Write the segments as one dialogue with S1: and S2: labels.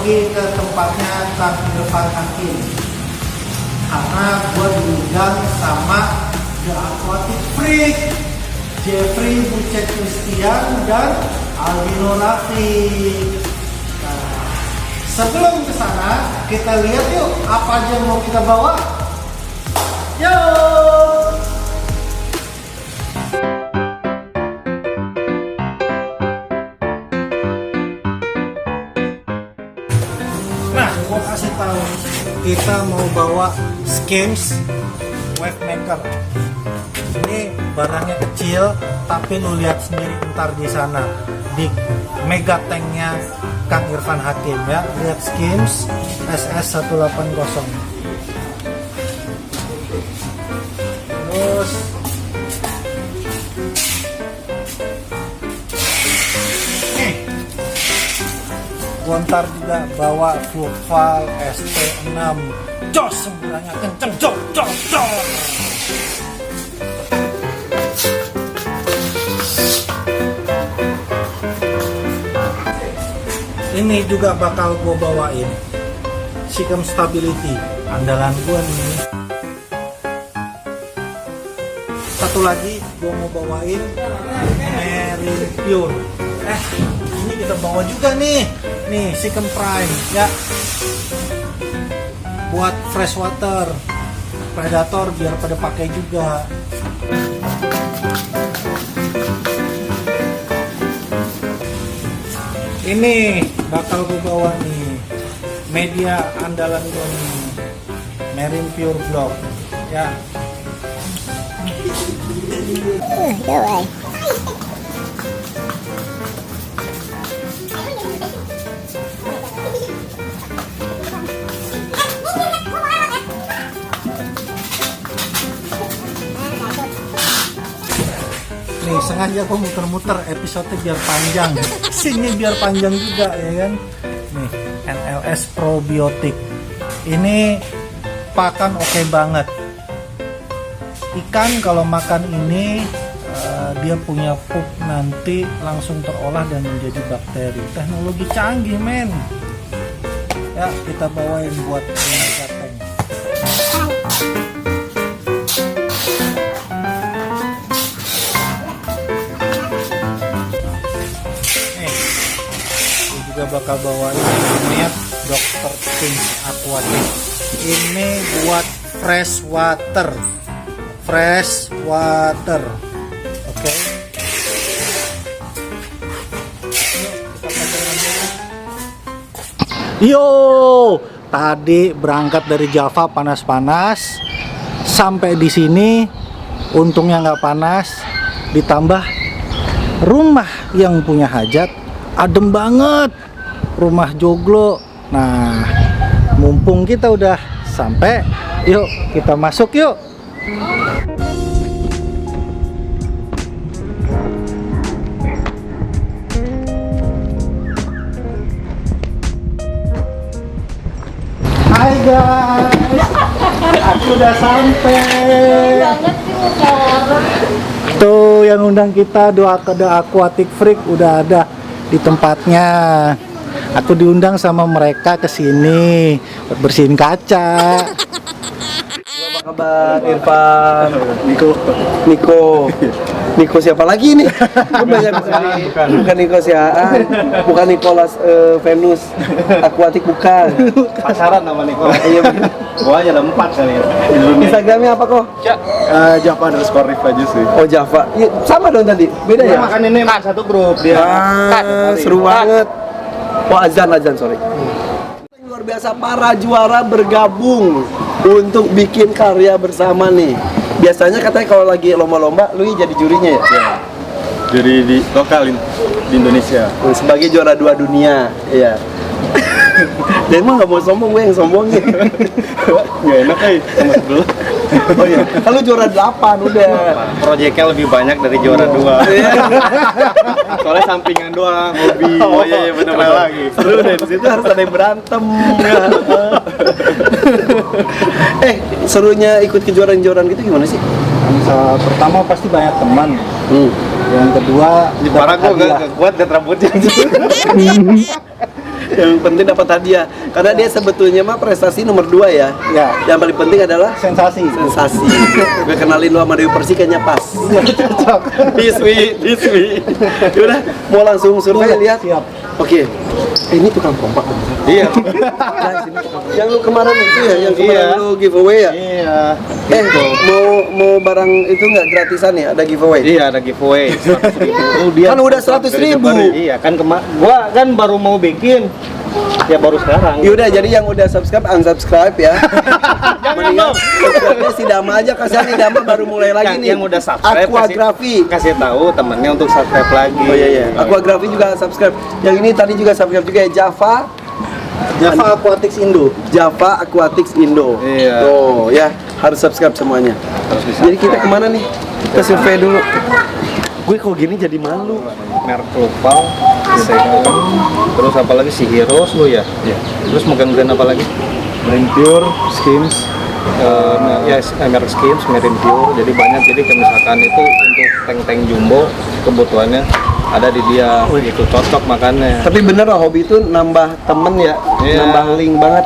S1: pergi ke tempatnya Kang Irfan Hakim karena gue diundang sama The Aquatic Freak, Jeffrey Bucek Christian dan Aldino Rafiq. Nah, sebelum ke sana kita lihat yuk apa aja yang mau kita bawa. Yuk. Nah, gua kasih tahu, kita mau bawa Skims Wave Maker. Ini barangnya kecil, tapi lu lihat sendiri ntar di sana di mega tanknya Kang Irfan Hakim ya. Lihat Skims SS180. Terus gua ntar juga bawa Fluval ST6. Jos, semburannya kenceng, jos. Ini juga bakal gue bawain Sikem Stability, andalan gue nih. Satu lagi gue mau bawain Marine Pure. Ini kita bawa juga nih Sikem Prime ya, buat freshwater predator biar pada pakai juga. Ini bakal gue bawa nih media andalan gue nih, Marine Pure Block ya. Nih sengaja aku muter-muter episode biar panjang, sini biar panjang juga ya kan. Nih NLS Probiotik, ini pakan oke banget. Ikan kalau makan ini dia punya pup nanti langsung terolah dan menjadi bakteri. Teknologi canggih men. Ya kita bawain buat mega tank. Juga bakal bawain net Dr. Things Aquatic. Ini buat fresh water. Oke. Yo, tadi berangkat dari Java panas-panas, sampai di sini untungnya nggak panas, ditambah rumah yang punya hajat adem banget, rumah joglo. Nah, mumpung kita udah sampai, yuk kita masuk yuk. Hai guys, aku udah sampai. Tuh yang undang kita The Aquatic Freak udah ada di tempatnya. Aku diundang sama mereka ke sini buat bersihin kaca.
S2: Apa kabar Irfan? Niko siapa lagi nih? Bukan Niko Siaan, bukan Nicholas Venus Aquatic, bukan.
S3: Pasaran nama Niko.
S2: Iya bener.
S3: Buahnya ada 4 kali ya.
S2: Instagramnya apa kok?
S3: Java_Rif aja sih.
S2: Oh Java. Ya, sama dong tadi. Beda ya?
S3: Makan ini satu grup dia.
S2: Seru banget. Oh azan sorry. Luar biasa, para juara bergabung untuk bikin karya bersama nih. Biasanya katanya kalau lagi lomba-lomba, lu jadi jurinya ya?
S3: Jadi di lokal di Indonesia.
S2: Sebagai juara 2 dunia, iya. Jadi emang nggak mau sombong, gue yang sombongnya.
S3: Nggak enak sama sebelah.
S2: Oh iya, kalau juara 8 udah.
S3: Proyeknya lebih banyak dari juara 2. Soalnya sampingan doang, hobi.
S2: Oh
S3: iya bener lagi.
S2: Seru deh, di situ harus ada yang berantem. Serunya ikut kejuaraan-kejuaraan gitu gimana sih?
S1: Pertama pasti banyak teman. Yang kedua
S3: Parah gue gak kuat liat rambutnya.
S2: Yang penting dapat hadiah. Karena dia sebetulnya mah prestasi nomor 2 ya.
S1: Ya.
S2: Yang paling penting adalah
S1: Sensasi.
S2: sensasi. Gue kenalin lu sama Dewi Persik kayaknya pas.
S1: Cocok.
S2: Biswi. Yaudah, mau langsung survei lihat.
S1: Siap.
S2: Oke. Ini tukang pompa.
S3: Iya.
S2: Guys, ini yang lu kemarin itu ya, yang kemarin
S3: Iya.
S2: lu giveaway ya?
S3: Iya.
S2: Mau barang itu nggak gratisan ya? Ada giveaway?
S3: Iya, ada giveaway 100.000. Dia
S2: Kan udah 100.000.
S3: Iya, kan gua kan baru mau bikin. Ya baru sekarang.
S2: Yaudah, jadi yang udah subscribe, unsubscribe ya.
S3: Jangan
S2: Mendingan
S3: dong.
S2: subscribe-nya si Dama aja, kasihan nih Dama baru mulai lagi nih.
S3: Yang udah subscribe
S2: Aquagrafi.
S3: kasih tahu temennya untuk subscribe lagi.
S2: Oh iya. Aquagrafi juga subscribe. Yang ini tadi juga subscribe juga ya, Java
S1: Aquatics Indo.
S2: Java Aquatics Indo.
S3: Iya.
S2: Tuh ya, harus subscribe semuanya.
S3: Harus bisa.
S2: Jadi kita kemana nih? Kita survei dulu. Gue kok gini jadi malu.
S3: Merek Lupal, Second, terus apa lagi si Heroes lu ya? Iya. Terus megang brand apa lagi?
S1: Marine Pure, Skims.
S3: Merek Skims, Marine Pure. Jadi banyak. Jadi kayak misalkan itu untuk tank-tank jumbo kebutuhannya ada di dia. Itu cocok makannya.
S2: Tapi bener lah, hobi itu nambah temen ya,
S3: Iya.
S2: nambah link banget,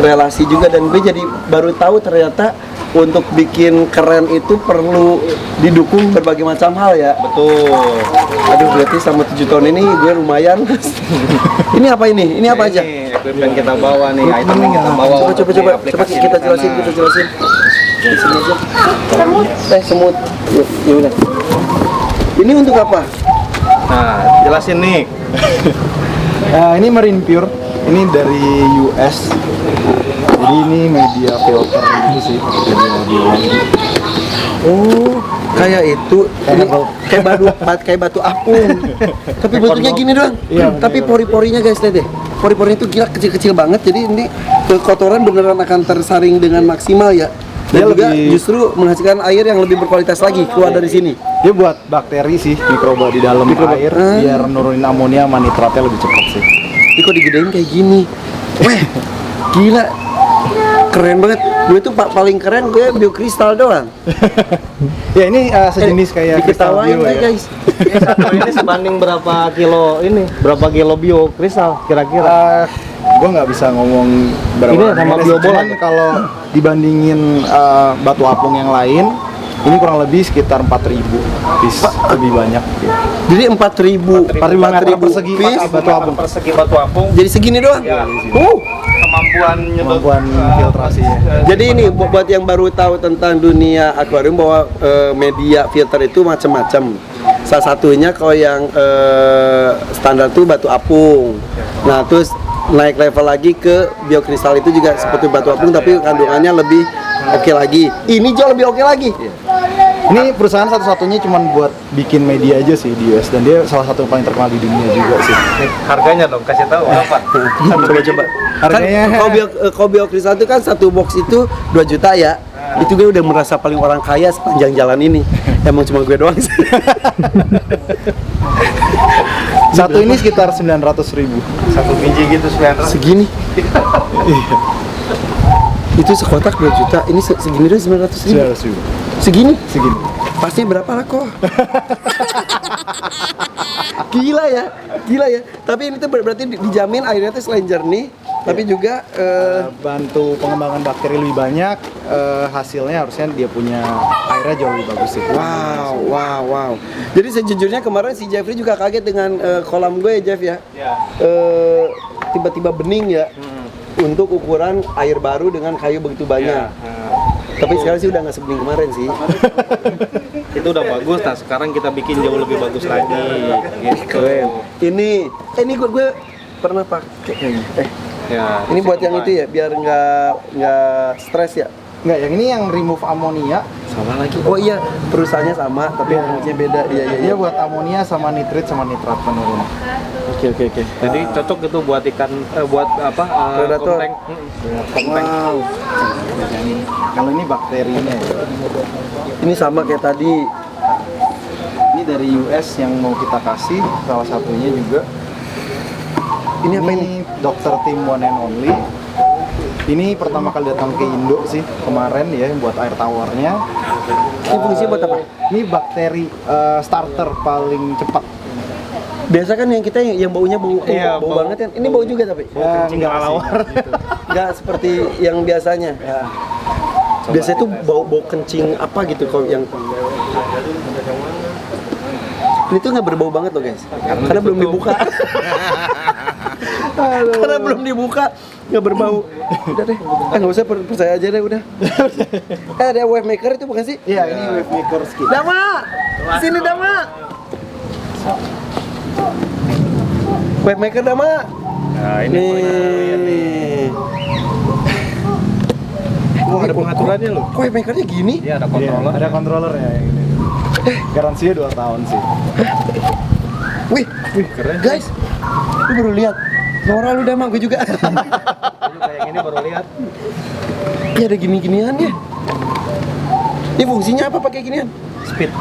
S2: relasi juga. Dan gue jadi baru tahu ternyata untuk bikin keren itu perlu didukung berbagai macam hal ya.
S3: Betul.
S2: Aduh, berarti sama 7 tahun ini gue lumayan. Ini apa ini? Ini apa aja?
S3: Ini equipment kita bawa nih, item yang kita bawa.
S2: Coba
S3: untuk di aplikasi
S2: kita
S3: di sana.
S2: jelasin. Ya, sini aja. Semut. Ya udah. Ini untuk apa?
S3: Nah, jelasin nih.
S1: Ini Marine Pure. Ini dari US. Jadi ini media filter gitu sih, media biologi.
S2: Oh, kayak itu. Ini kayak batu apung. Tapi bentuknya gini doang.
S1: Iya,
S2: Tapi pori-porinya guys, lihat deh. Pori-porinya itu gila kecil-kecil banget. Jadi ini kotoran beneran akan tersaring dengan maksimal ya. Dan
S1: Dia
S2: juga
S1: lebih-
S2: justru menghasilkan air yang lebih berkualitas lagi keluar dari sini.
S1: Dia buat bakteri sih, mikroba di dalam air, biar nurunin amonia sama nitratnya lebih cepat sih.
S2: Ini kok digedein kayak gini. Weh, gila. Keren banget. Gue tuh paling keren gue biokristal doang.
S1: Ya ini sejenis kayak kristal
S2: Diketawain
S1: bio
S2: ya
S1: ya.
S2: guys.
S3: Ini satu ini sebanding berapa kilo ini? Berapa kilo bio kristal kira-kira?
S1: Gue nggak bisa ngomong berapa.
S3: Ini sama
S1: persen,
S3: biobola.
S1: cuman kalau dibandingin batu apung yang lain, ini kurang lebih sekitar 4.000 piece, lebih banyak.
S2: Jadi 4.000
S1: meter persegi
S2: piece.
S1: batu apung.
S3: Persegi batu apung.
S2: Jadi segini doang.
S3: Ya. Kemampuan nyedot.
S1: Kemampuan filtrasinya.
S2: Jadi ini buat yang baru tahu tentang dunia akuarium bahwa media filter itu macam-macam. Salah satunya kalau yang standar tuh batu apung. Nah, terus naik level lagi ke biokristal itu juga seperti batu apung tapi kandungannya lebih oke lagi. Ini jauh lebih oke lagi.
S1: Ini perusahaan satu-satunya cuman buat bikin media aja sih di US, dan dia salah satu yang paling terkenal di dunia juga sih.
S3: Harganya dong, kasih tahu berapa?
S2: Coba-coba.
S1: Harganya-
S2: Kalau biokristal itu kan satu box itu 2 juta ya. Itu gue udah merasa paling orang kaya sepanjang jalan ini. Emang cuma gue doang sih.
S1: Satu ini sekitar 900.000.
S3: Satu biji gitu 900.
S2: Segini. Itu sekotak 2 juta. Ini segini doang 900.000.
S1: 900.000.
S2: Segini.
S1: Segini.
S2: Pasnya berapa lah kok? Gila ya. Tapi ini tuh berarti dijamin airnya tuh selain jernih, tapi juga
S1: Bantu pengembangan bakteri lebih banyak, hasilnya harusnya dia punya airnya jauh lebih bagus sih.
S2: wow. Jadi sejujurnya kemarin si Jeffrey juga kaget dengan kolam gue ya Jeff ya.
S3: Ya.
S2: Tiba-tiba bening ya. Untuk ukuran air baru dengan kayu begitu banyak. Tapi sekarang sih udah nggak sebening kemarin sih.
S3: Itu udah bagus. Nah, sekarang kita bikin jauh lebih bagus lagi. Gitu.
S2: Keren. Ini gue pernah pakai.
S3: Ya,
S2: Ini buat yang itu ya, biar nggak stres ya.
S1: Enggak, yang ini yang remove amonia.
S2: Sama lagi. Oh iya, perusahaannya sama, tapi fungsinya beda.
S1: Dia buat amonia sama nitrit sama nitrat penurun.
S2: Oke.
S3: jadi cocok gitu buat ikan, buat apa?
S2: Predator.
S3: Kompeng.
S2: Wow.
S1: Kalau ini bakterinya ya.
S2: Ini sama kayak tadi.
S1: Ini dari US yang mau kita kasih, salah satunya juga.
S2: Ini apa ini?
S1: Dokter Tim One and Only. Ini pertama kali datang ke Indo sih kemarin ya, buat air tawarnya.
S2: Ini fungsinya buat apa?
S1: Ini bakteri starter paling cepat.
S2: Biasa kan yang kita yang baunya bau banget kan. Ini bau juga tapi.
S3: Kencing kelelawar.
S2: Nggak seperti yang biasanya. Biasanya tuh bau kencing apa gitu kalau yang ini tuh nggak berbau banget loh guys, karena belum dibuka. Karena belum dibuka nggak berbau. Udah deh, nggak usah percaya aja deh udah. Ada wave maker itu bukan sih?
S1: Iya, ini wave maker skin.
S2: Dama, sini Dama. Wave maker Dama.
S3: Nah, ini
S2: Nih.
S3: Wah, ada pengaturannya loh.
S2: Kok wave makernya gini?
S3: Iya, ada kontroler.
S1: Ada controller ya yang ini. Garansinya 2 tahun sih.
S2: Wih,
S3: Keren.
S2: guys, lu baru lihat. Nora lu Dama, gue juga.
S3: Kayak gini baru lihat.
S2: Ini ada gini-giniannya. Ini fungsinya apa pakai ginian?
S3: Speed.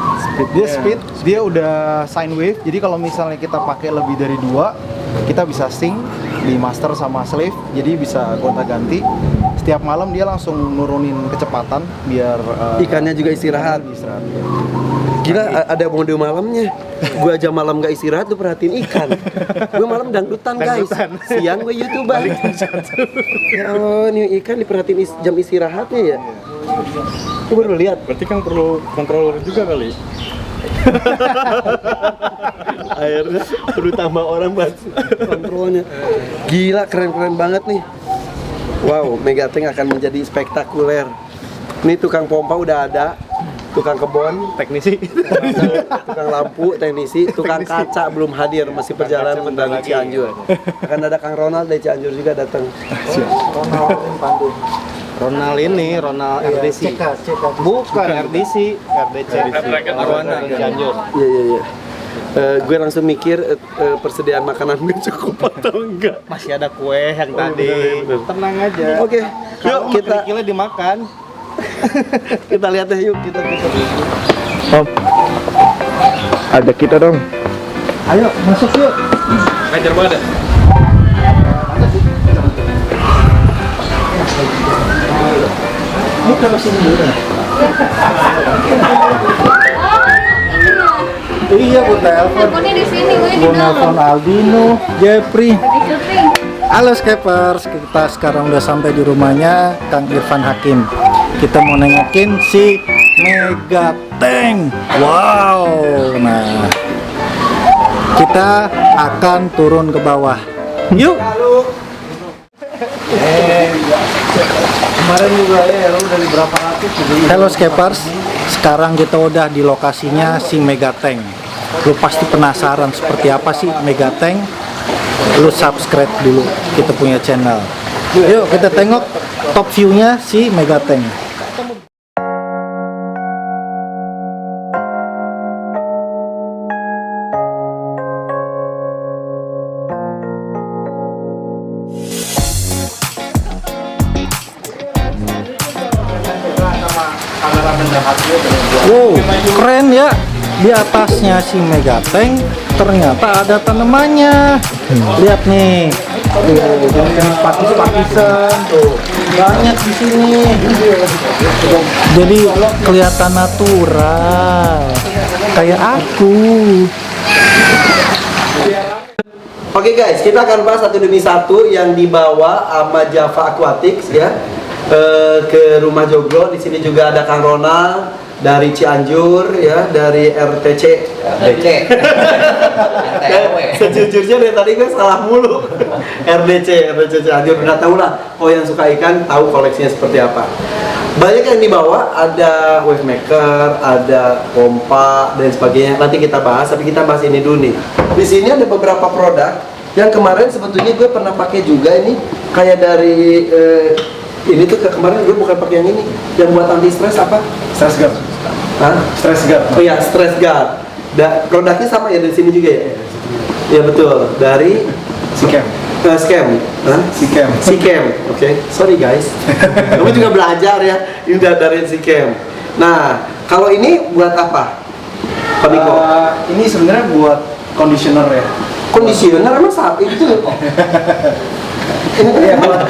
S1: Dia speed, dia udah sine wave. Jadi kalau misalnya kita pakai lebih dari 2, kita bisa sync di master sama slave. Jadi bisa gonta-ganti. Setiap malam dia langsung nurunin kecepatan biar
S2: Ikannya juga istirahat.
S1: istirahat.
S2: Gila, ada mode malamnya. Gue aja malam gak istirahat, lu perhatiin ikan. Gue malam dangdutan guys. Siang gue YouTuber. Ya Allah, nih ikan diperhatiin jam istirahatnya ya. Gue baru lihat.
S3: Berarti kan perlu controller juga kali.
S2: Akhirnya perlu tambah orang buat kontrolnya. Gila, keren-keren banget nih. Wow, Megatank akan menjadi spektakuler. Ini tukang pompa udah ada, tukang kebon,
S3: Teknisi.
S2: tukang lampu, teknisi, tukang kaca belum hadir, masih perjalanan dari Cianjur. Akan ada Kang Ronald dari Cianjur juga datang.
S3: Ronald RDC. Bukan RDC, RDC. Arwana Cianjur.
S2: Iya. Gue langsung mikir persediaan makanan gue cukup atau enggak.
S3: Masih ada kue yang tadi. Tenang aja.
S2: Oke, yuk kita
S3: Kerikilnya dimakan.
S2: kita lihat deh yuk kita.
S4: Om, ada kita dong.
S1: Ayo masuk yuk.
S3: Ngajar banget ya?
S1: Ini kalau sini dulu. Iya, gue telepon.
S5: Teleponnya di sini, gue di
S1: Gue
S5: dalam.
S1: nelfon Aldino, Jeffrey.
S5: Lagi syuting.
S1: Halo Skepers, kita sekarang udah sampai di rumahnya Kang Irfan Hakim. Kita mau nengokin si Megatank. Wow, nah kita akan turun ke bawah. Yuk.
S2: Kemarin juga ya, lu dari berapa ratus?
S1: Halo Skepers, sekarang kita udah di lokasinya si Megatank. Lu pasti penasaran seperti apa sih Megatank? Lu subscribe dulu kita punya channel. Yuk kita tengok top view-nya si Megatank. Wow, keren ya. Di atasnya si Megatank ternyata ada tanamannya. Lihat nih. Jenis pakis-pakisan tuh. Banyak di sini. Jadi kelihatan natural. Kayak aku.
S2: Oke guys, kita akan bahas satu demi satu yang dibawa sama Java Aquatics ya ke rumah Joglo. Di sini juga ada Kang Ronald dari Cianjur ya, dari RTC. Sejujurnya dari tadi gue salah mulu. RDC Cianjur. Udah tahu lah, kalau yang suka ikan tahu koleksinya seperti apa. Banyak yang dibawa, ada wave maker, ada pompa dan sebagainya. Nanti kita bahas, tapi kita bahas ini dulu nih. Di sini ada beberapa produk yang kemarin sebetulnya gue pernah pakai juga ini, kayak dari ini tuh kemarin gue bukan pakai yang ini, yang buat anti stres apa?
S1: Stress guard.
S2: Hah?
S1: Stress guard.
S2: Oh ya, stress guard. Produknya sama ya dari sini juga ya? Iya betul, dari
S1: Scam.
S2: Scam. Hah? Scam. Oke. Sorry guys. Kamu juga belajar ya. Ini dari Scam. Nah, kalau ini buat apa? Pak Miko?
S1: Ini sebenarnya buat conditioner ya.
S2: Kondisioner emang saat itu.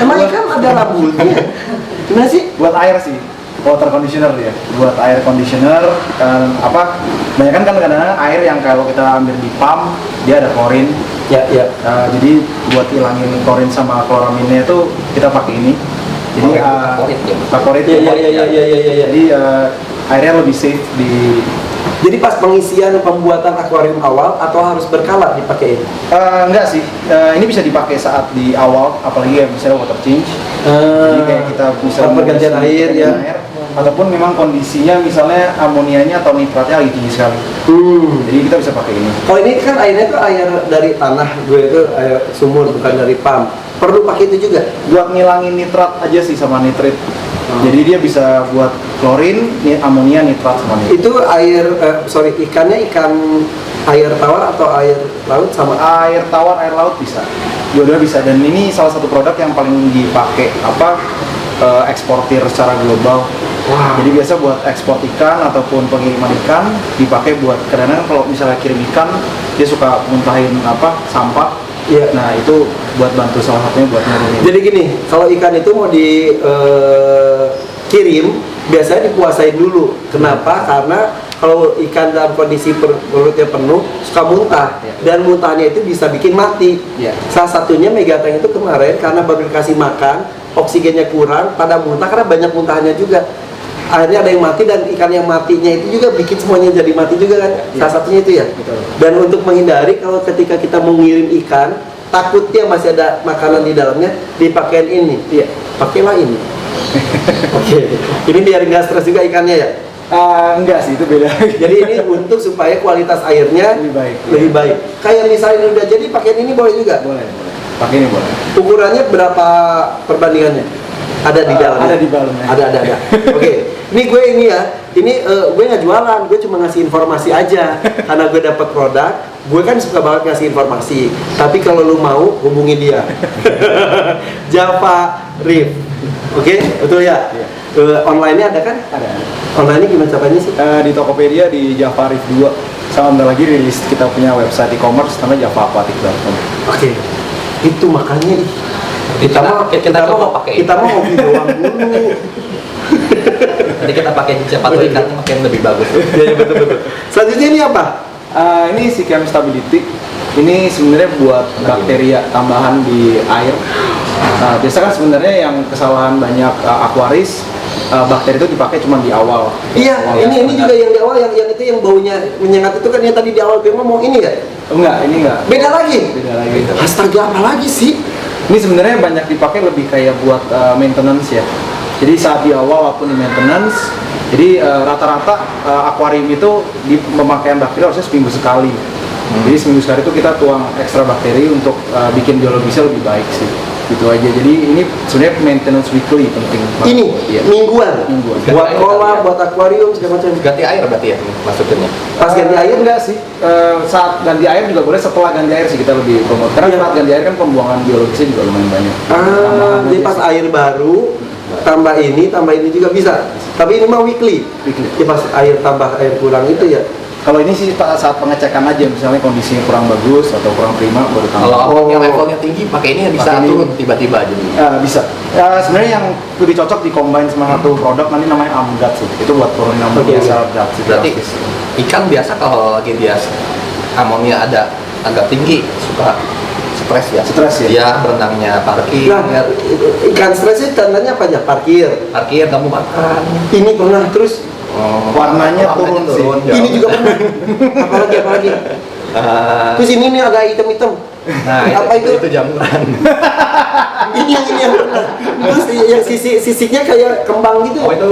S2: Emang ikan ada rambutnya? Gimana sih?
S1: Buat air sih. water conditioner ya, buat air conditioner. Banyak kan kadang-kadang air yang kalau kita ambil di pump dia ada klorin.
S2: Ya, ya.
S1: Jadi buat hilangin klorin sama kloraminnya itu kita pakai ini. Jadi favorit
S2: Ya.
S1: Jadi airnya lebih safe di.
S2: Jadi pas pengisian pembuatan akuarium awal atau harus berkala dipakai?
S1: Enggak sih, ini bisa dipakai saat di awal, apalagi misalnya water change. Jadi kayak kita bisa
S2: pergantian air ya.
S1: Ataupun memang kondisinya misalnya amonianya atau nitratnya lagi tinggi sekali. Jadi kita bisa pakai ini.
S2: Kalau ini kan airnya tuh air dari tanah, gue itu air sumur bukan dari pump. Perlu pakai itu juga?
S1: Buat ngilangin nitrat aja sih sama nitrit. Jadi dia bisa buat klorin, amonia, nitrat sama nitrat.
S2: Itu air, ikannya ikan air tawar atau air laut sama?
S1: Air tawar, air laut bisa. Dua-dua bisa. Dan ini salah satu produk yang paling dipakai eksportir secara global. Jadi biasa buat ekspor ikan ataupun pengiriman ikan dipakai buat kadang-kadang kalau misalnya kirim ikan dia suka muntahin sampah.
S2: Iya.
S1: Nah itu buat bantu salah satunya buat nurunin.
S2: Jadi gini, kalau ikan itu mau dikirim biasanya dipuasain dulu. Kenapa? Karena kalau ikan dalam kondisi perutnya penuh suka muntah dan muntahnya itu bisa bikin mati. Salah satunya Megatank itu kemarin karena baru dikasih makan oksigennya kurang pada muntah karena banyak muntahnya juga. Akhirnya ada yang mati dan ikan yang matinya itu juga bikin semuanya jadi mati juga kan. Salah satunya itu ya.
S1: Betul.
S2: Dan untuk menghindari kalau ketika kita mau ngirim ikan takutnya masih ada makanan di dalamnya dipakein ini. Pakailah ini. Oke. Ini biar nggak stres juga ikannya ya.
S1: Enggak sih, itu beda.
S2: Jadi ini untuk supaya kualitas airnya lebih baik. Kayak misalnya ini udah jadi pakein ini boleh juga.
S1: Boleh. Pakai ini boleh.
S2: Ukurannya berapa perbandingannya? Ada di dalamnya.
S1: Ada di dalamnya.
S2: Ada. Oke. Ini gue ini ya. Ini gue nggak jualan, gue cuma ngasih informasi aja. Karena gue dapat produk, gue kan suka banget ngasih informasi. Tapi kalau lu mau hubungi dia. Java Reef. Oke, betul ya? Online-nya ada kan?
S1: Ada.
S2: Online-nya gimana caranya sih?
S1: Di Tokopedia di Java Reef 2. Sama bentar lagi rilis kita punya website e-commerce namanya javaaquatic.com.
S2: Oke. Itu makanya kita mau ngopi doang dulu.
S5: Nanti kita pakai sepatu ikannya makin lebih bagus.
S2: Iya betul. Selanjutnya ini apa?
S1: Ini si Chem Stability. Ini sebenarnya buat bakteria tambahan di air. Biasa kan sebenarnya yang kesalahan banyak akuaris, bakteri itu dipakai cuma di awal.
S2: Iya, ini juga yang di awal yang itu yang baunya menyengat itu kan yang tadi di awal gue ngomong ini ya?
S1: Enggak, ini enggak.
S2: Beda lagi. Astaga, apa lagi sih?
S1: Ini sebenarnya banyak dipakai lebih kayak buat maintenance ya. Jadi saat di awal walaupun di maintenance, jadi rata-rata akuarium itu di pemakaian bakteri harusnya seminggu sekali. Jadi seminggu sekali itu kita tuang ekstra bakteri untuk bikin biologisnya lebih baik sih. Gitu aja. Jadi ini sebenarnya maintenance weekly penting.
S2: Ini mingguan. Buat kolam, buat akuarium segala macam.
S5: Ganti air berarti ya maksudnya.
S2: Pas ganti air
S1: enggak sih. Saat ganti air juga boleh, setelah ganti air sih kita lebih promote. Karena saat ganti air kan pembuangan biologisnya juga lumayan banyak.
S2: Jadi pas air baru tambah ini juga bisa. Tapi ini mah weekly. Ya pas air tambah air kurang itu ya.
S1: Kalau ini sih saat pengecekan aja, misalnya kondisinya kurang bagus atau kurang prima baru tambah.
S5: Kalau yang levelnya tinggi pakai ini bisa turun tiba-tiba aja.
S1: Bisa. Sebenarnya yang lebih cocok di combine sama satu produk nanti namanya Amgat sih. Itu buat turunin amonia zat.
S5: Berarti ikan biasa kalau lagi dia amonia ada agak tinggi suka stres ya. Dia berenangnya parkir.
S2: Nah, ikan stresnya tandanya apa aja? Parkir
S5: nggak mau makan.
S2: Ini pernah terus
S1: warnanya turun sih.
S2: Ini juga pernah. Apalagi. Terus ini nih agak hitam-hitam.
S5: Nah,
S2: apa itu?
S5: Itu jamuran.
S2: ini yang pernah. Terus yang sisiknya kayak kembang gitu.
S5: Oh, itu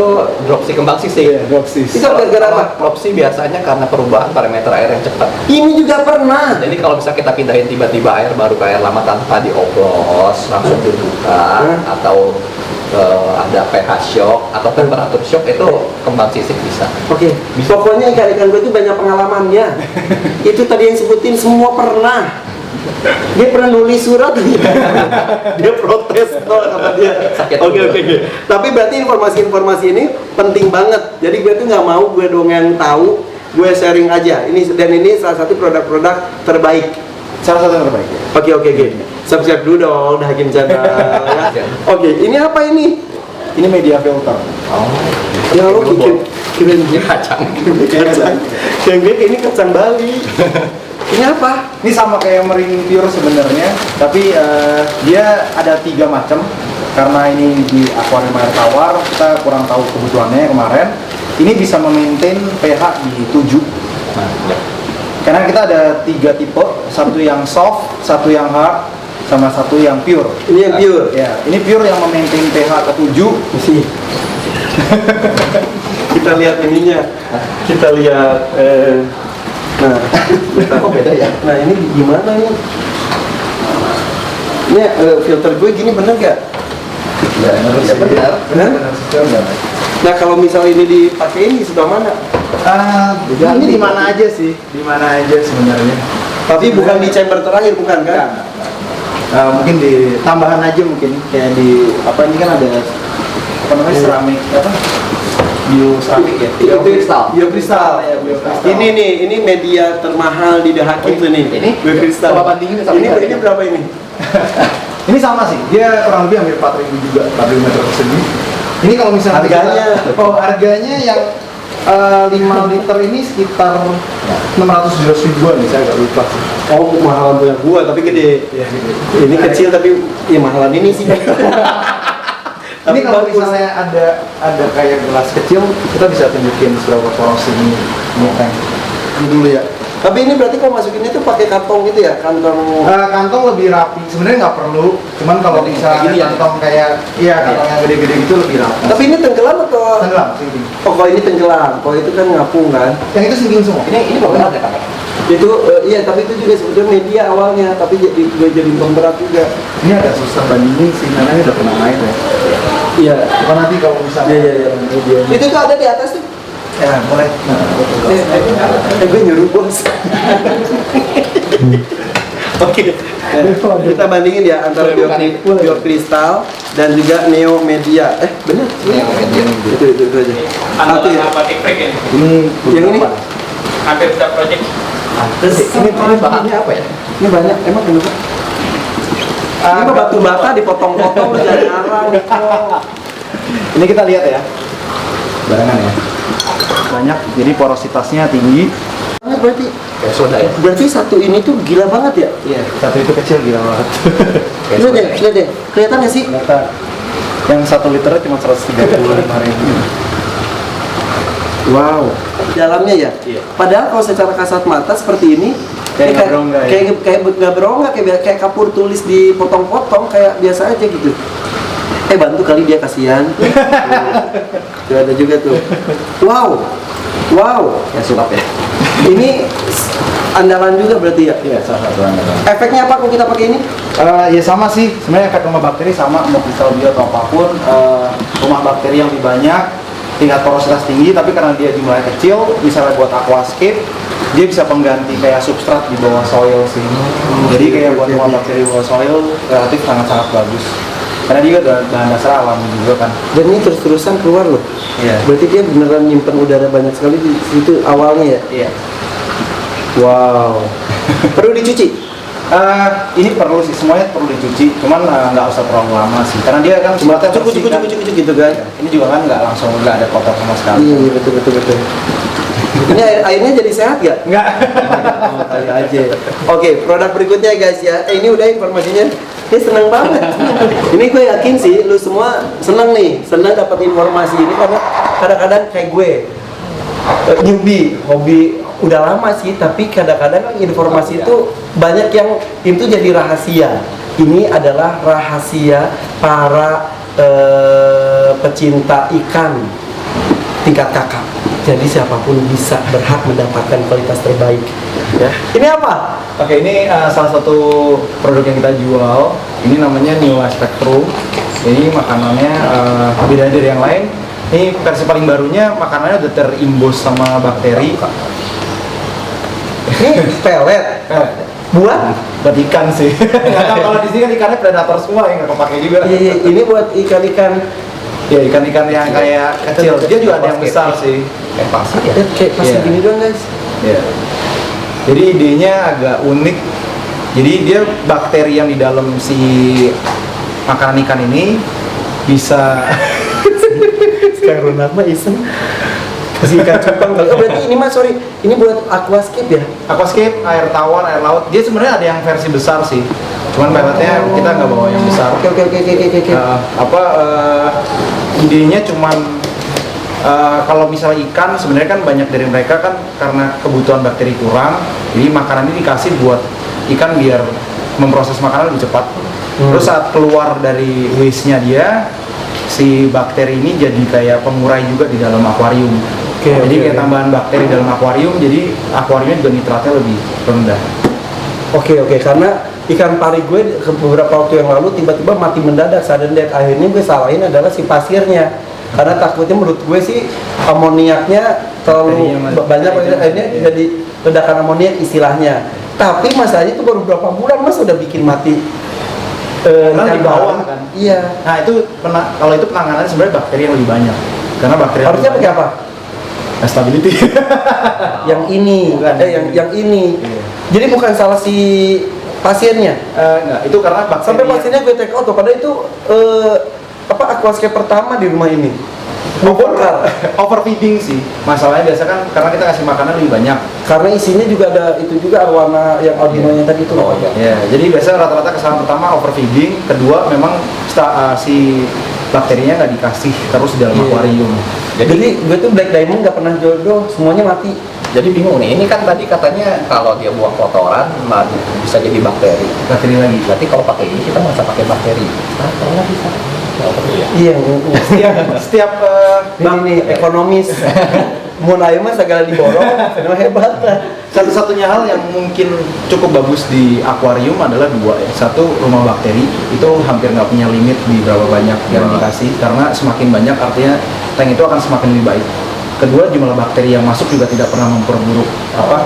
S5: dropsy kembang sisik.
S1: Dropsy.
S2: Itu gara-gara apa?
S5: Dropsy biasanya karena perubahan parameter air yang cepat.
S2: Ini juga pernah.
S5: Jadi kalau bisa kita pindahin tiba-tiba air baru ke air lama tanpa dioplos, langsung dibuka atau ada pH shock atau temperatur shock itu kembang sisik bisa.
S2: Oke. Pokoknya ikan-ikan gue itu banyak pengalamannya. Itu tadi yang sebutin semua pernah. Dia pernah nulis surat. Dia protes kata dia. Oke. Tapi berarti informasi-informasi ini penting banget. Jadi gue tuh nggak mau gue dong yang tahu, gue sharing aja. Ini salah satu produk-produk terbaik.
S1: Salah satu yang terbaik.
S2: Oke. Subscribe dulu dong, Hakim Channel. Ya. Oke, ini apa ini?
S1: ini media filter.
S2: Ya lo kirain dia kacang. Yang gue ini kacang Bali. Ini apa?
S1: Ini sama kayak Marine Pure sebenarnya, tapi dia ada 3 macam. Karena ini di akuarium air tawar, kita kurang tahu kebutuhannya kemarin. Ini bisa memaintain pH di 7. Karena kita ada 3 tipe, satu yang soft, satu yang hard, sama satu yang pure.
S2: Ini yang pure.
S1: Ya, ini pure yang memaintain pH ke 7.
S2: Sih. Kita lihat ininya. Kita lihat nah,
S5: Kok beda ya?
S2: nah ini gimana nih? Ini filter gue gini bener gak?
S5: Ya, benar.
S2: Benar? Nah kalau misalnya ini dipakai ini sebelah mana?
S1: Ini di mana aja sih? Di mana aja sebenarnya?
S2: Tapi bukan di chamber terakhir, bukan kan?
S1: Mungkin di tambahan aja mungkin kayak di apa ini kan ada apa namanya seramik apa? Bioseramik ya?
S5: Biokristal.
S1: Biokristal ya, biokristal.
S2: Ini media termahal di The Hakim tuh nih.
S5: Ini?
S2: Biokristal.
S5: Coba bandingin sama
S2: Ini
S5: ini.
S2: berapa ini?
S1: Ini sama sih, dia kurang lebih hampir 4.000 juga, 4.000 meter persegi. Ini kalau misalnya
S2: Harganya?
S1: harganya yang 5 liter ini sekitar 600 ribuan nih, saya agak lupa sih.
S2: Oh, mahalan punya gua tapi gede.
S1: Ya, gitu.
S2: Ini kecil tapi ya mahalan ini sih.
S1: Ini kalau misalnya ada kayak gelas kecil, kita bisa tunjukin seberapa poros ini tank. Ini dulu ya.
S2: Tapi ini berarti kalau masukinnya tuh pakai kantong gitu ya, kantong.
S1: Kantong lebih rapi. Sebenarnya nggak perlu. Cuman kalau misalnya
S5: gini ya?
S1: kantong kayak kantong yang gede-gede itu lebih rapi.
S2: Tapi ini tenggelam atau?
S1: Tenggelam, sinking.
S2: Oh, kalau ini tenggelam, kalau itu kan ngapung kan.
S1: Yang itu sinking semua.
S5: Ini pemberat ya, Kak?
S2: Itu iya, tapi itu juga sebetulnya media awalnya, tapi jadi pemberat juga.
S1: Ini agak susah bandingin sih, karena ini udah pernah main ya.
S2: Iya.
S1: Cuma nanti kalau misalnya media
S2: Itu tuh ada di atas tuh.
S1: ya boleh.
S2: Gue nyuruh bos. Oke. Kita bandingin ya antara biokristal dan juga neo media. Benar.
S5: Neo media.
S2: Itu aja. Satu ya.
S1: Ini
S2: Yang ini?
S6: hampir setiap project.
S2: Ini bahannya apa ya? Ini banyak. Emang kenapa? Ini mah batu bata dipotong-potong jadi arang.
S1: Ini kita lihat ya. Barengan ya. Banyak, jadi porositasnya tinggi.
S2: Berarti
S5: Kayak soda ya?
S2: berarti satu ini tuh gila banget ya?
S1: Iya, satu itu kecil gila banget.
S2: Lihat deh, lihat deh. Kelihatan nggak sih?
S1: Ternyata yang 1 liternya cuma 135.000.
S2: Wow. Dalamnya ya?
S1: Iya.
S2: Padahal kalau secara kasat mata seperti ini
S1: Kayak nggak berongga ya?
S2: kayak nggak berongga, kayak kapur tulis dipotong-potong kayak biasa aja gitu. Bantu kali dia, kasihan. Tuh ada juga tuh. Wow.
S5: Yang sulap ya?
S2: Ini andalan juga berarti ya?
S1: Iya, salah satu andalan.
S2: Efeknya apa kalau kita pakai ini?
S1: Ya sama sih, sebenarnya efek rumah bakteri sama, mau kristal bio atau apapun. Rumah bakteri yang lebih banyak, tingkat porositas tinggi, tapi karena dia jumlahnya kecil, misalnya buat aquascape, dia bisa pengganti kayak substrat di bawah soil sih. Jadi kayak buat rumah bakteri di bawah soil relatif sangat-sangat bagus. Karena dia udah bahan dasar alami juga kan.
S2: Dan ini terus-terusan keluar loh.
S1: Iya.
S2: Berarti dia beneran nyimpen udara banyak sekali di situ awalnya ya?
S1: Iya.
S2: Wow. Perlu dicuci?
S1: Ini perlu sih, semuanya perlu dicuci, cuman nggak usah terlalu lama sih, karena dia kan
S2: Cuma
S1: sifatnya
S2: cukup
S1: bersih kan.
S2: gitu kan?
S1: Iya. Ini juga kan nggak langsung nggak ada kotor sama sekali.
S2: Iya betul. Ini airnya jadi sehat gak?
S1: Nggak.
S2: Kali aja. Oke, produk berikutnya guys ya. Ini udah informasinya. Ini seneng banget. Ini gue yakin sih, lu semua seneng dapat informasi ini karena kadang-kadang kayak gue newbie, hobi udah lama sih, tapi kadang-kadang informasi itu banyak yang itu jadi rahasia. Ini adalah rahasia para pecinta ikan tingkat kakap. Jadi siapapun bisa berhak mendapatkan kualitas terbaik. Ya. Ini apa?
S1: Oke, ini salah satu produk yang kita jual. Ini namanya New Spectrum. Ini makanannya beda dari yang lain. Ini versi paling barunya, makanannya udah terimbos sama bakteri.
S2: Ini pelet. Buat?
S1: Buat ikan sih. Nggak tahu, kalau di sini kan ikannya predator semua yang nggak kepake juga.
S2: Iya, ini buat ikan-ikan.
S1: Ya, ikan-ikan yang kayak kecil. Dia juga ada yang besar sih.
S5: Kayak pasir ya?
S2: Kayak pasir
S1: Iya.
S2: gini doang guys.
S1: Ya. Jadi idenya agak unik. Jadi dia bakteri yang di dalam si makanan ikan ini bisa
S2: Kang Ronald mah iseng. Kasih ikan cupang kali. Oh berarti ini mah sorry, ini buat aquascape ya?
S3: Aquascape, air tawar, air laut. Dia sebenarnya ada yang versi besar sih. Cuman peletnya kita nggak bawa yang besar.
S2: Oke.
S3: Idenya cuman kalau misalnya ikan sebenarnya kan banyak dari mereka kan karena kebutuhan bakteri kurang, jadi makanan ini dikasih buat ikan biar memproses makanan lebih cepat. Terus saat keluar dari waste-nya dia, si bakteri ini jadi kayak pengurai juga di dalam akuarium. Jadi kayak tambahan bakteri dalam akuarium, jadi akuariumnya juga nitratnya lebih rendah.
S2: Oke, karena ikan pari gue beberapa waktu yang lalu tiba-tiba mati mendadak sudden death. Akhirnya gue salahin adalah si pasirnya. Karena takutnya menurut gue sih amoniaknya terlalu banyak, akhirnya jadi ledakan amoniak istilahnya. Tapi masalahnya itu baru berapa bulan mas udah bikin mati.
S3: Karena di bawah kan.
S2: Iya.
S3: Nah itu kalau itu penanganannya sebenarnya bakteri yang lebih banyak. Karena bakteri
S2: Harusnya pakai apa?
S3: Stability.
S2: Yang ini,
S3: Bukan.
S2: yang ini.
S3: Iya.
S2: Jadi bukan salah si pasiennya.
S3: Enggak, itu karena bakteri.
S2: Sampai pasiennya gue take out tuh, padahal itu aquascape pertama di rumah ini.
S3: Overfeeding sih. Masalahnya biasa kan karena kita kasih makanan lebih banyak.
S2: Karena isinya juga ada itu juga arwana yang albinonya tadi itu.
S5: Oh iya.
S3: Ya, jadi biasa rata-rata kesalahan pertama overfeeding, kedua memang si bakterinya nggak dikasih terus di dalam
S2: Iya.
S3: akuarium.
S2: Jadi gue tuh black diamond nggak pernah jodoh, semuanya mati.
S5: Jadi bingung nih, ini kan tadi katanya kalau dia buang kotoran bisa jadi bakteri.
S3: Bakteri lagi.
S5: Berarti kalau pakai ini kita nggak usah pakai bakteri. Atau nggak bisa? Nggak perlu ya.
S2: Iya.
S3: Setiap
S2: Ini nih ekonomis. Mau ayo mah segala diborong, karena hebat.
S3: satu-satunya hal yang mungkin cukup bagus di akuarium adalah dua ya. Satu, rumah bakteri itu hampir nggak punya limit di berapa banyak yang dikasih, karena semakin banyak artinya tank itu akan semakin lebih baik. Kedua, jumlah bakteri yang masuk juga tidak pernah memperburuk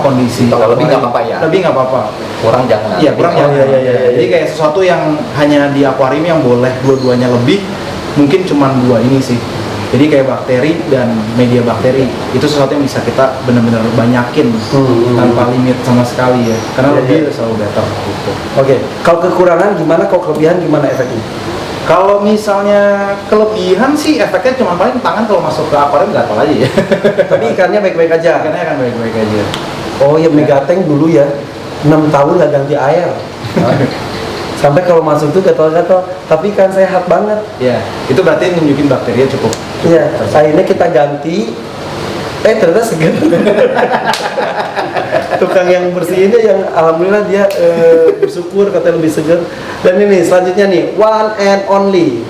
S3: kondisi.
S5: Kalau lebih nggak apa-apa ya?
S3: Lebih nggak apa-apa.
S5: Kurang jangan.
S3: Iya, kurang
S2: Oh,
S3: jangan.
S2: iya.
S3: Jadi kayak sesuatu yang hanya di akuarium yang boleh dua-duanya lebih, mungkin cuma dua ini sih. Jadi kayak bakteri dan media bakteri itu sesuatu yang bisa kita benar-benar banyakin tanpa limit sama sekali ya. Karena
S2: Iya,
S3: lebih
S2: iya.
S3: selalu better gitu.
S2: Oke, kalau kekurangan gimana? Kalau kelebihan gimana efeknya?
S3: Kalau misalnya kelebihan sih efeknya cuma paling tangan kalau masuk ke akuarium gatal aja ya.
S2: Tapi ikannya baik-baik aja.
S3: Ikannya akan baik-baik aja.
S2: Oh ya, Megatank dulu ya 6 tahun nggak ganti air. Sampai kalau masuk tuh gatal-gatal, tapi ikan sehat banget.
S3: Ya, itu berarti nunjukin bakterinya cukup.
S2: Iya, akhirnya kita ganti. Ternyata segar. Tukang yang bersihinnya yang alhamdulillah dia bersyukur katanya lebih segar. Dan ini selanjutnya nih, one and only.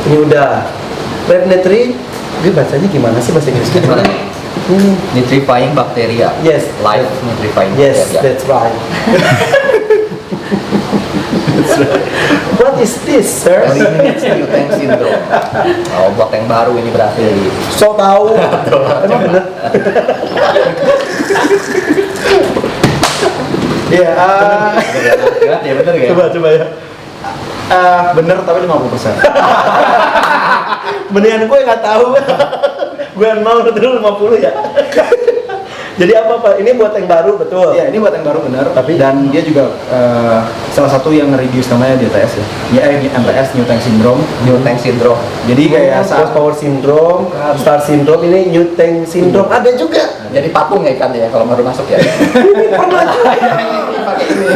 S2: Ini udah Red Nitri. Dia bacanya gimana sih bahasa Inggrisnya?
S5: Gimana?
S2: Ini.
S5: Nitrifying bacteria.
S2: Yes.
S5: Live nitrifying
S2: Yes,
S5: bacteria.
S2: that's right. What is this, sir?
S5: Eliminate new tank syndrome. Oh, buat yang baru ini berarti.
S2: So tahu. Emang bener?
S3: Iya,
S5: Ya bener ya.
S2: Coba ya.
S3: bener tapi 50%.
S2: Mendingan gue nggak tahu. Gue mau terus 50 ya. Jadi apa? Ini buat yang baru, betul?
S3: Iya, ini buat yang baru bener.
S2: Tapi-
S3: dan dia juga salah satu yang nge-reduce namanya DTS ya. MTS, New Tank Syndrome.
S5: New tank syndrome.
S3: Jadi kayak
S2: Post Power Syndrome, Star Syndrome, ini New Tank Syndrome ada juga.
S5: Jadi patung ya ikannya ya kalau baru masuk ya.
S2: Ini pernah juga.
S5: Pakai ini.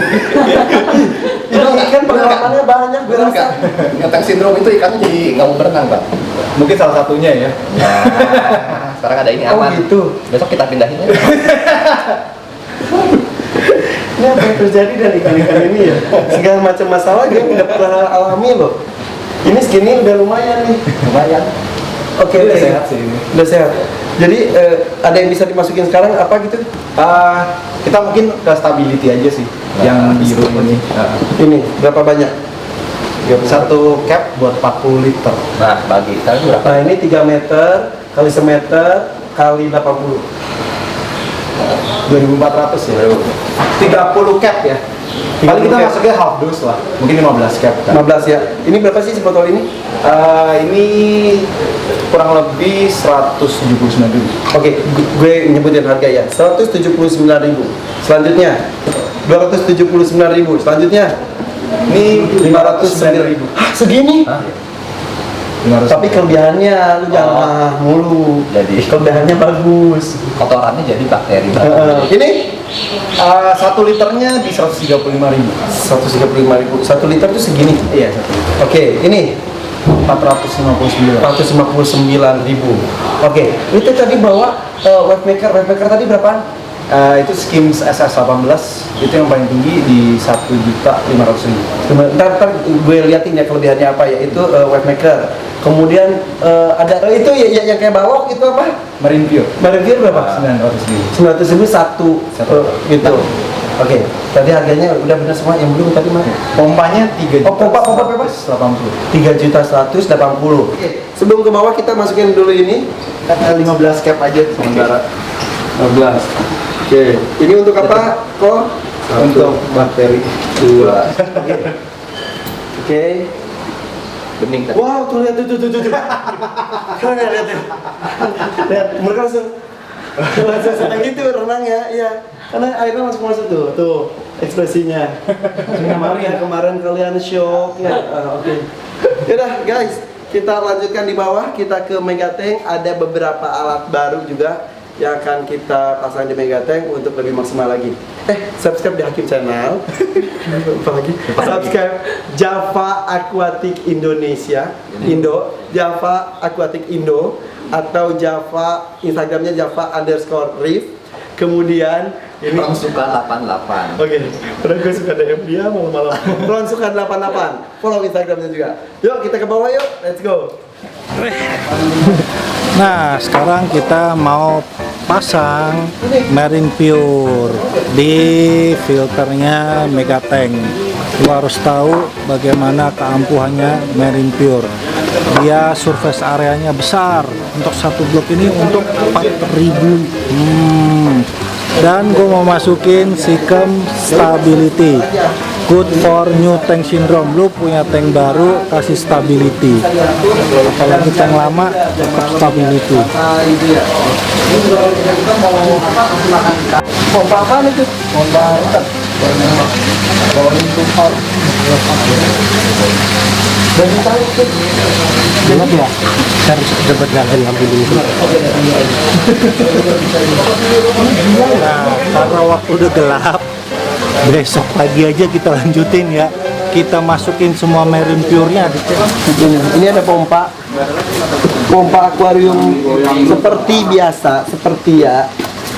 S2: Ini kan pengalamannya banyak, gue
S5: Bener
S2: rasa.
S5: nggak? New tank syndrome itu ikannya jadi nggak mau berenang, Bang.
S3: mungkin salah satunya ya.
S5: Nah, sekarang ada ini
S2: Oh
S5: aman.
S2: gitu.
S5: Besok kita pindahin ya.
S2: Ini apa yang terjadi dari ikan-ikan ini ya? Segala macam masalah dia udah pernah alami loh. Ini segini udah lumayan nih.
S5: Lumayan.
S2: Oke,
S3: Udah
S2: oke.
S3: sehat sih ini.
S2: Udah sehat. Jadi ada yang bisa dimasukin sekarang apa gitu?
S3: Kita mungkin ke stability aja sih, yang biru ini.
S2: Ini berapa banyak?
S3: Satu cap buat 40 liter.
S5: Nah, bagi sekarang berapa?
S2: Nah ini 3 meter kali semeter kali 80.
S3: 2400 ya. 30 cap ya. Paling kita
S2: 30 cap.
S3: masuknya half dose lah, mungkin 15 cap kan.
S2: 15 ya. Ini berapa sih si botol ini?
S3: Ini kurang lebih 179.000.
S2: Oke, gue nyebutin harga ya. 179.000. Selanjutnya 279.000. Selanjutnya
S3: Ini 509.000.
S2: Hah, segini?
S5: Hah?
S2: Tapi kelebihannya lu jangan mulu.
S5: Jadi
S2: Kelebihannya bagus.
S5: kotorannya jadi bakteri.
S2: Ini
S3: 1 liternya di 135.000.
S2: 135.000. 1 liter tuh segini.
S3: Iya, 1 liter.
S2: Oke, ini
S3: 459.
S2: 459.000. Oke, itu tadi bawa wave maker tadi berapaan?
S3: Itu Skims SS18 itu yang paling tinggi di 1.500.000.
S2: Ntar gue liatin ya kelebihannya apa ya. Itu wave maker. Kemudian ada itu ya, yang kayak balok itu apa?
S3: Marine Pure
S2: Marine Pure berapa?
S3: 900.000.
S2: 900.000 satu gitu. Oke, tadi harganya udah benar semua. Yang belum tadi mana?
S3: Pompanya 3
S2: Oh, pompa bebas?
S3: 80.
S2: 3.180. Oke, sebelum ke bawah kita masukin dulu ini
S3: 15 cap aja sementara.
S2: 15. Oke, ini untuk apa? Kok?
S3: Untuk bakteri.
S2: 2. Oke.
S5: Bening tadi.
S2: Wow, tuh lihat tuh. Keren ya, lihat tuh. Lihat, mereka langsung senang gitu renang ya, iya. Karena airnya langsung masuk tuh ekspresinya. Kemarin kalian shock ya. Oke. Yaudah guys, kita lanjutkan di bawah. Kita ke Megatank. Ada beberapa alat baru juga yang akan kita pasang di Megatank untuk lebih maksimal lagi. Subscribe di Hakim Channel. Apa lagi? Subscribe Java Aquatic Indonesia, Java Aquatic Indo, atau Java Instagramnya Java_Reef. Kemudian ini
S5: Orang suka 88.
S2: Oke, udah gue suka DM dia malam-malam. Ron suka 88. Follow Instagramnya juga. Yuk kita ke bawah yuk, let's go.
S1: Nah, sekarang kita mau pasang Marine Pure di filternya Megatank. Lu harus tahu bagaimana keampuhannya Marine Pure. Dia surface areanya besar. Untuk satu blok ini untuk 4.000. Dan gue mau masukin Sikkem Stability, good for new tank syndrome. Lu punya tank baru, kasih stability. Apalagi tank lama, tetap stability.
S2: Itu ya. Pompa apaan itu? Pompa rutan. Dan tahu itu.
S1: Gelap ya? Saya harus dapat jalan ambil dulu. Nah, karena waktu udah gelap, besok pagi aja kita lanjutin ya. Kita masukin semua Marine Pure-nya.
S2: Ini ada pompa akuarium seperti biasa, seperti ya.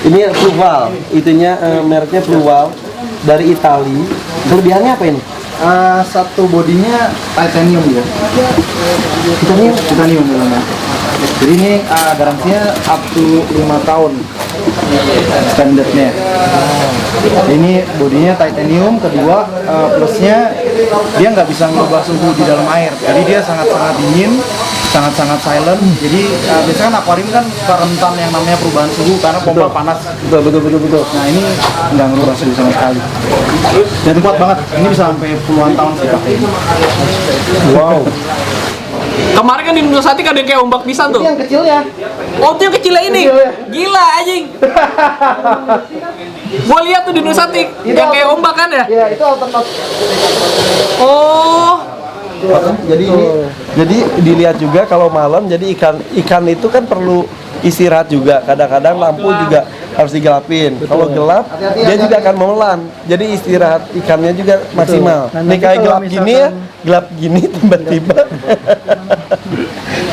S2: Ini Pluval, itunya mereknya Pluval dari Itali. Kelebihannya apa ini?
S3: Satu bodinya titanium ya. Titanium dalamnya. Jadi ini garansinya up to 5 tahun standarnya. Ini bodinya titanium. Kedua plusnya dia nggak bisa mengubah suhu di dalam air. Jadi dia sangat-sangat dingin, sangat-sangat silent. Jadi biasanya kan akuarium kan suka rentan yang namanya perubahan suhu karena pompa panas.
S2: Betul.
S3: Nah ini nggak ngerubah suhu sama sekali. Dan kuat banget. Ini bisa sampai puluhan tahun sih pakai ini.
S2: Wow.
S6: Kemarin kan di Nusatik ada yang kayak ombak pisan tuh.
S3: Yang kecilnya.
S6: Oh, itu yang kecilnya ini. Gila anjing. Gua lihat tuh di Nusatik yang kayak ombak kan ya?
S3: Ya itu alternatif.
S6: Oh.
S2: Jadi dilihat juga kalau malam. Jadi ikan itu kan perlu istirahat juga. Kadang-kadang lampu juga harus digelapin. Kalau gelap, dia juga akan memelan. Jadi istirahat ikannya juga maksimal. Nih kayak gelap gini ya, gelap gini tiba-tiba.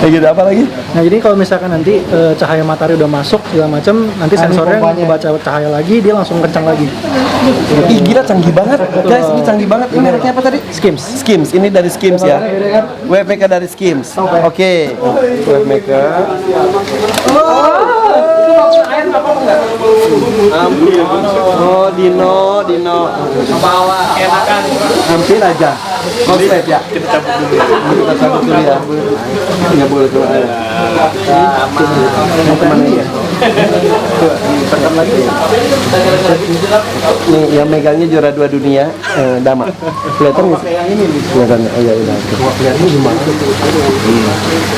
S2: Kayak gitu apa lagi?
S7: Nah jadi kalau misalkan nanti cahaya matahari udah masuk segala macam, nanti sensornya ngebaca cahaya lagi, dia langsung kencang lagi.
S2: Ih gila canggih banget, guys, ini canggih banget. Ini mereknya apa tadi? Skims, ini dari Skims ya. Wave maker dari Skims. Oke. Wave maker. Oh, Dino.
S6: Bawa enakan.
S2: Hampir aja. Konslet ya. Kita cabut dulu ya. Nggak boleh keluar air. Kemana ya? Tekan lagi. Nih yang megangnya juara 2 dunia, Dama. Kelihatan nggak? Kelihatan. Oh ya udah. Kelihatan gimana?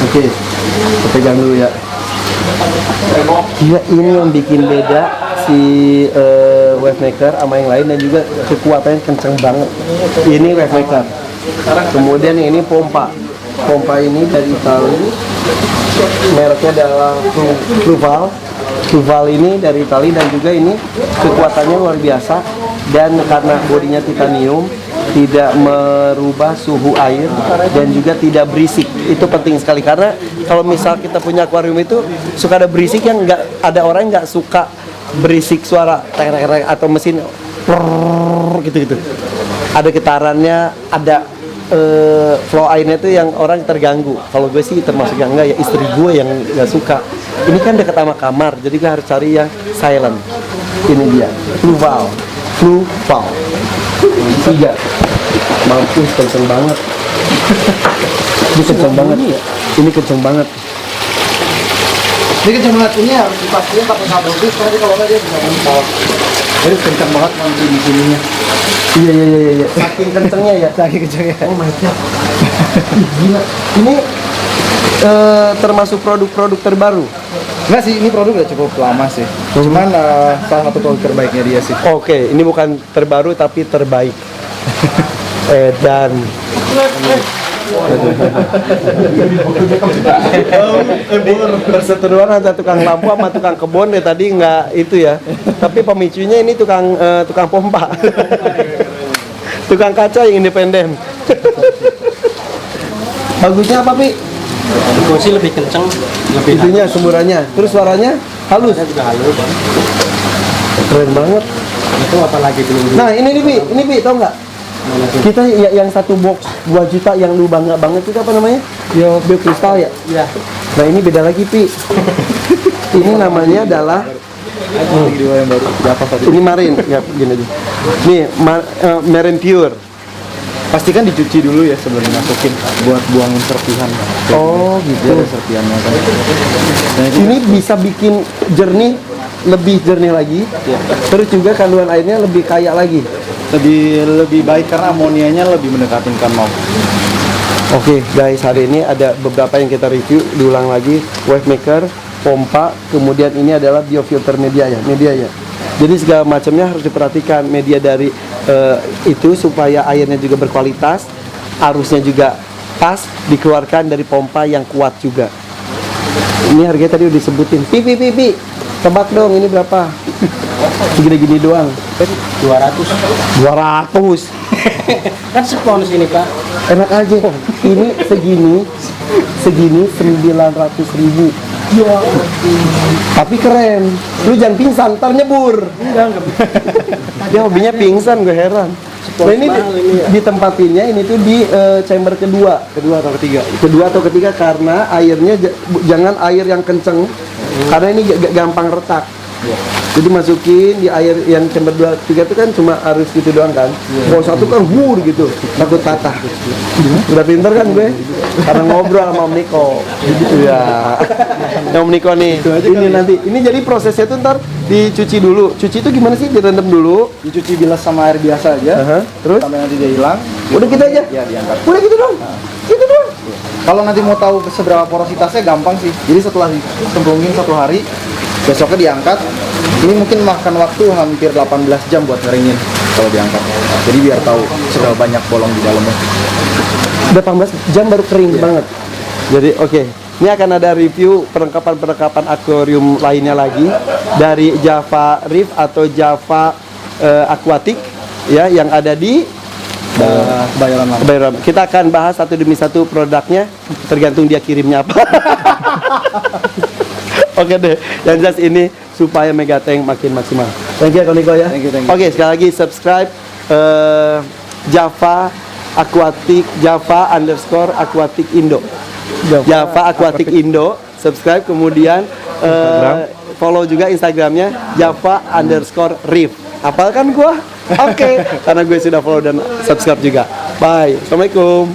S2: Oke. Kita pegang dulu ya. Gila, ini yang bikin beda si wave maker sama yang lain, dan juga kekuatannya kenceng banget. Ini wave maker. Kemudian yang ini pompa. pompa ini dari Itali. Mereknya adalah Truval. Truval ini dari Itali dan juga ini kekuatannya luar biasa, dan karena bodinya titanium tidak merubah suhu air dan juga tidak berisik. Itu penting sekali karena kalau misal kita punya akuarium itu suka ada berisik yang nggak ada orang yang nggak suka berisik suara tek atau mesin gitu. Ada getarannya, ada flow airnya itu yang orang terganggu. Kalau gue sih termasuk yang enggak, ya istri gue yang nggak suka. Ini kan dekat sama kamar, jadi gue harus cari yang silent. Ini dia, Truval. 3. Mampus, kenceng banget. Ini kenceng banget. Ini kenceng banget.
S1: Ini kenceng banget, ini harus dipastikan pakai kabel bis, karena kalau nggak dia bisa mental. Jadi kenceng banget nanti di sininya.
S2: Iya. Saking kencengnya ya.
S1: Saking kencengnya.
S2: Oh my god. Gila. Ini termasuk produk-produk terbaru.
S3: Enggak sih, ini produk udah cukup lama sih. Cuman salah satu produk terbaiknya dia sih.
S2: Oke, ini bukan terbaru tapi terbaik. Dan perseteruan antara tukang lampu sama tukang kebun ya tadi nggak itu ya. Tapi pemicunya ini tukang pompa. Tukang kaca yang independen. Bagusnya apa, Pi?
S7: Gue sih lebih kenceng, lebih
S2: Itunya, semburannya. Terus suaranya halus.
S7: juga halus.
S2: Keren banget.
S7: Itu apalagi belum.
S2: Nah, ini nih, Pi, tau nggak? Kita yang satu box 2 juta yang lu bangga banget itu apa namanya? Bio kristal ya?
S7: Iya.
S2: Nah, ini beda lagi, Pi. Ini namanya adalah ini marine, ya gini aja. Nih, marine pure.
S3: Pastikan dicuci dulu ya sebelum dimasukin buat buangin serpihan.
S2: Oh, gitu.
S3: Ada serpihannya kan.
S2: Ini bisa bikin lebih jernih lagi. Terus juga kandungan airnya lebih kaya lagi.
S3: Lebih baik karena amonianya lebih mendekatin kanal.
S2: Oke, guys, hari ini ada beberapa yang kita review. Diulang lagi, wave maker, pompa, kemudian ini adalah biofilter media ya. Jadi segala macamnya harus diperhatikan, media dari itu supaya airnya juga berkualitas, arusnya juga pas, dikeluarkan dari pompa yang kuat juga. Ini harganya tadi udah disebutin. Pi, tebak dong ini berapa? Segini-gini doang. 200.
S7: Kan spons ini, Pak.
S2: Enak aja. Ini segini 900.000. Tapi keren. Lu jangan pingsan, ntar nyebur.
S7: Enggak.
S2: Dia hobinya pingsan, gue heran. Nah, ini ditempatinnya ini tuh di chamber kedua atau ketiga karena airnya jangan air yang kenceng karena ini gampang retak. Jadi masukin di air yang chamber 2, 3 itu kan cuma arus gitu doang kan. Kalau satu kan gitu, takut patah. Udah pinter kan gue? Karena ngobrol sama Om Niko. Gitu ya. Om Niko nih. Ini nanti, ini jadi prosesnya tuh ntar dicuci dulu. Cuci itu gimana sih? Direndam dulu.
S3: Dicuci bilas sama air biasa aja.
S2: Terus?
S3: Sampai nanti dia hilang.
S2: Udah gitu aja?
S3: Ya, diangkat.
S2: Udah gitu dong? Gitu doang?
S3: Kalau nanti mau tahu seberapa porositasnya gampang sih. Jadi setelah dicemplungin 1 hari, besoknya diangkat. Ini mungkin makan waktu hampir 18 jam buat ngeringin kalau diangkat. Jadi biar tahu seberapa banyak bolong di dalamnya.
S2: 18 jam baru kering banget. Jadi oke. Ini akan ada review perlengkapan akuarium lainnya lagi dari Java Reef atau Java Aquatic ya yang ada di Kebayoran. Kita akan bahas satu demi satu produknya, tergantung dia kirimnya apa. Oke deh, yang jelas ini supaya Megatank makin maksimal. Thank you, Koniko ya.
S3: Thank you.
S2: Oke, sekali lagi subscribe Java Aquatic, Java_Aquatic Indo. Java Aquatic Indo, subscribe, kemudian follow juga Instagramnya Java_Reef. Hafal kan gua? Oke, karena gue sudah follow dan subscribe juga. Bye, assalamualaikum.